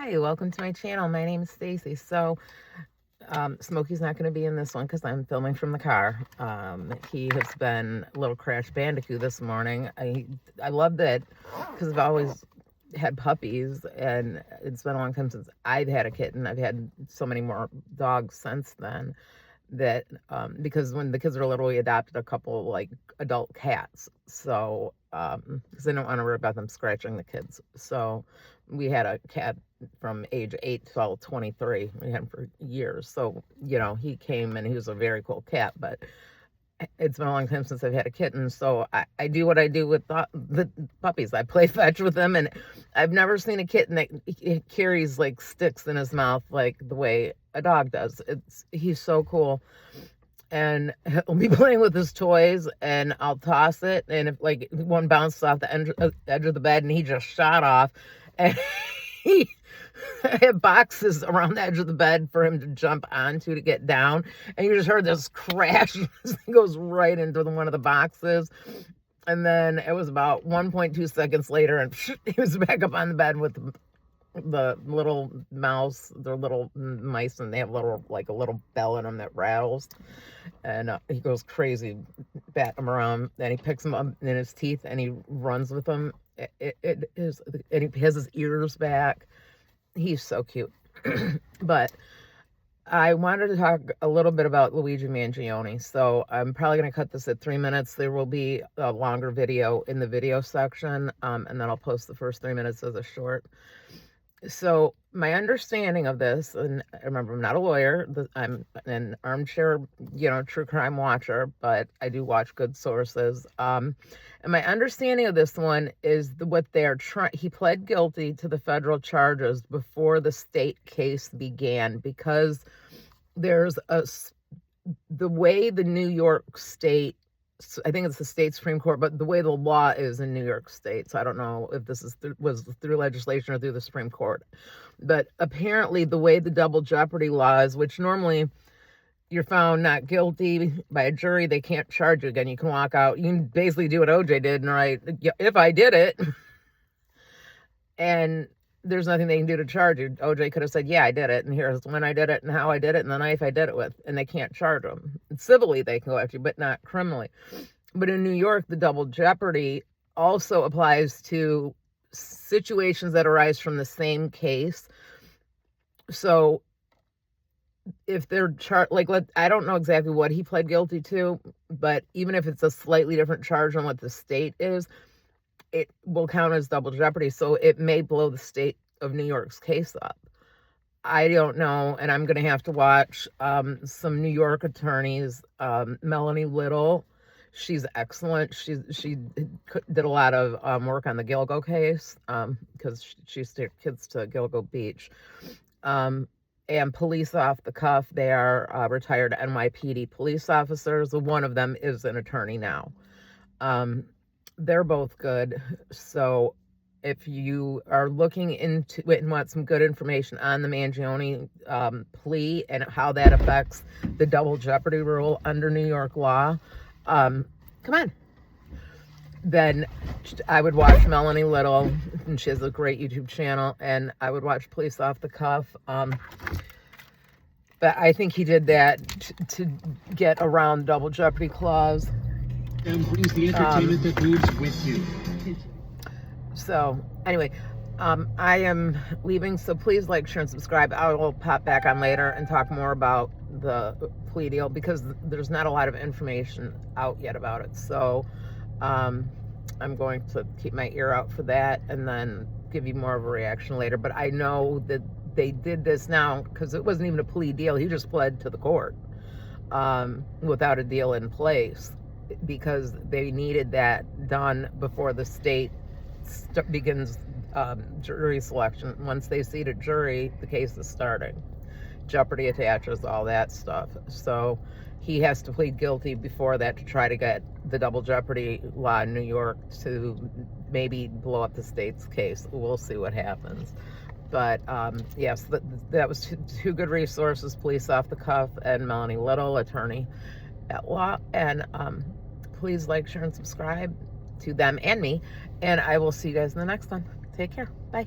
Hi, welcome to my channel. My name is Stacy. So, Smokey's not going to be in this one because I'm filming from the car. He has been a little Crash Bandicoot this morning. I loved it because I've always had puppies, and it's been a long time since I've had a kitten. I've had so many more dogs since then that because when the kids were little, we adopted a couple like adult cats. So because I don't want to worry about them scratching the kids. So we had a cat from age 8 till 23. We had him for years. So, you know, he came and he was a very cool cat, but it's been a long time since I've had a kitten. So I do what I do with the puppies. I play fetch with them, and I've never seen a kitten that carries like sticks in his mouth like the way a dog does. He's so cool. And he'll be playing with his toys, and I'll toss it, and if like one bounced off the edge of the bed and he just shot off, and he had boxes around the edge of the bed for him to jump onto to get down, and you just heard this crash. This thing goes right into one of the boxes, and then it was about 1.2 seconds later, and he was back up on the bed with the little mouse, they're little mice, and they have like a little bell in them that rattles, and he goes crazy, bat them around, and he picks them up in his teeth and he runs with them. It is, and he has his ears back. He's so cute. But I wanted to talk a little bit about Luigi Mangione. So I'm probably going to cut this at 3 minutes. There will be a longer video in the video section, and then I'll post the first 3 minutes as a short. So my understanding of this, and remember, I'm not a lawyer, I'm an armchair, true crime watcher, but I do watch good sources. And my understanding of this one is what they're trying, he pled guilty to the federal charges before the state case began, because there's the way the New York State, I think it's the state Supreme Court, but the way the law is in New York State, so I don't know if this was through legislation or through the Supreme Court, but apparently the way the double jeopardy laws, which normally you're found not guilty by a jury, they can't charge you again. You can walk out. You can basically do what OJ did and write, if I did it, and there's nothing they can do to charge you. OJ could have said, yeah, I did it, and here's when I did it and how I did it and the knife I did it with, and they can't charge them. Civilly, they can go after you, but not criminally. But in New York, the double jeopardy also applies to situations that arise from the same case. So if they're I don't know exactly what he pled guilty to, but even if it's a slightly different charge on what the state is, it will count as double jeopardy. So it may blow the state of New York's case up. I don't know. And I'm going to have to watch some New York attorneys. Melanie Little, she's excellent. She did a lot of work on the Gilgo case because she took kids to Gilgo Beach. And police off the cuff, they are retired NYPD police officers. One of them is an attorney now. They're both good. So if you are looking into it and want some good information on the Mangione plea and how that affects the double jeopardy rule under New York law, come on. Then I would watch Melanie Little, and she has a great YouTube channel, and I would watch Police Off the Cuff. But I think he did that to get around double jeopardy clause. And brings the entertainment that moves with you. So anyway, I am leaving, so please like, share, and subscribe. I will pop back on later and talk more about the plea deal because there's not a lot of information out yet about it. So I'm going to keep my ear out for that and then give you more of a reaction later. But I know that they did this now because it wasn't even a plea deal. He just pled to the court without a deal in place, because they needed that done before the state begins jury selection. Once they seat a jury, the case is starting. Jeopardy attaches, all that stuff. So he has to plead guilty before that to try to get the double jeopardy law in New York to maybe blow up the state's case. We'll see what happens. But yes, that was two good resources, Police Off the Cuff and Melanie Little, attorney at law. And please like, share, and subscribe to them and me. And I will see you guys in the next one. Take care. Bye.